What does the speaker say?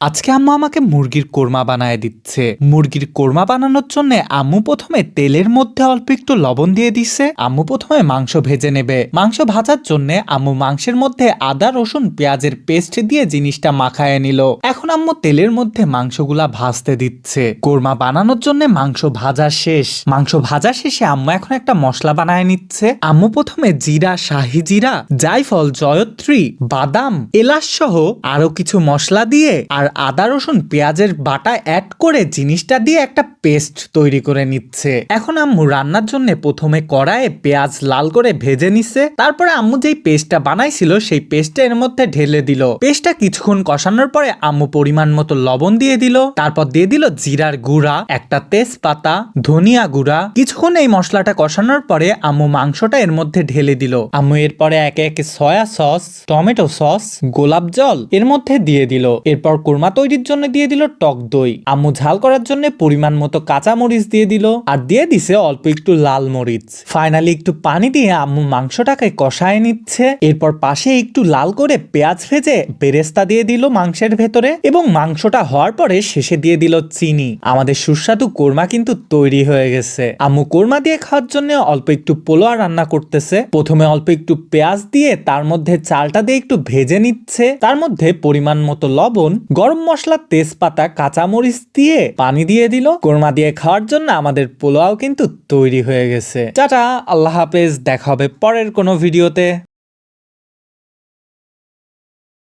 আজকে আম্মু আমাকে মুরগির কোরমা বানায় দিচ্ছে। মুরগির কোরমা বানানোর জন্য আম্মু প্রথমে তেলের মধ্যে অল্প একটু লবণ দিয়ে দিচ্ছে। আম্মু প্রথমে মাংস ভেজে নেবে। মাংস ভাজার জন্য আম্মু মাংসের মধ্যে আদা রসুন পেঁয়াজের পেস্ট দিয়ে জিনিসটা মাখায় নিল। এখন আম্মু তেলের মধ্যে মাংসগুলা ভাজতে দিচ্ছে। কোরমা বানানোর জন্য মাংস ভাজা শেষ। মাংস ভাজা শেষে আম্মু এখন একটা মশলা বানায় নিচ্ছে। আম্মু প্রথমে জিরা, শাহি জিরা, জায়ফল, জয়ত্রী, বাদাম, এলাচ সহ আরো কিছু মশলা দিয়ে আর আদা রসুন পেঁয়াজের বাটা অ্যাড করে জিনিসটা দিয়ে একটা পেস্ট তৈরি করে নিচ্ছে। এখন আম্মু রান্নার জন্য প্রথমে কড়াইয়ে পেঁয়াজ লাল করে ভেজে নিচ্ছে। তারপরে আম্মু যেই পেস্টটা বানাইছিল সেই পেস্টটা এর মধ্যে ঢেলে দিল। পেস্টটা কিছুক্ষণ কষানোর পরে আম্মু পরিমাণ মতো লবণ দিয়ে দিল। তারপর দিয়ে দিল জিরার গুঁড়া, একটা তেজপাতা, ধনিয়া গুঁড়া। কিছুক্ষণ এই মশলাটা কষানোর পরে আম্মু মাংসটা এর মধ্যে ঢেলে দিল। আম্মু এরপরে একে একে সয়া সস, টমেটো সস, গোলাপ জল এর মধ্যে দিয়ে দিল। এরপর কোরমা তৈরির জন্য দিয়ে দিল টক দই। আম্মু ঝাল করার জন্য পরিমাণ মতো কাঁচা মরিচ দিয়ে দিল আর দিয়ে দিছে অল্প একটু লাল মরিচ। ফাইনালি একটু পানি দিয়ে আম্মু মাংসটাকে কষায় নিচ্ছে। এরপর পাশে একটু লাল করে পেঁয়াজ ভেজে বেরেস্তা দিয়ে দিল মাংসের ভেতরে এবং মাংসটা হওয়ার পরে শেষে দিয়ে দিল চিনি। আমাদের সুস্বাদু কোরমা কিন্তু তৈরি হয়ে গেছে। আম্মু কোরমা দিয়ে খাওয়ার জন্য অল্প একটু পোলোয়া রান্না করতেছে। প্রথমে অল্প একটু পেঁয়াজ দিয়ে তার মধ্যে চালটা দিয়ে একটু ভেজে নিচ্ছে। তার মধ্যে পরিমাণ মতো লবণ, গরম মশলা, তেজপাতা, কাঁচামরিচ দিয়ে পানি দিয়ে দিল। কোরমা দিয়ে খাওয়ার জন্য আমাদের পোলাও কিন্তু তৈরি হয়ে গেছে। টাটা, আল্লাহ হাফেজ, দেখা হবে পরের কোনো ভিডিওতে।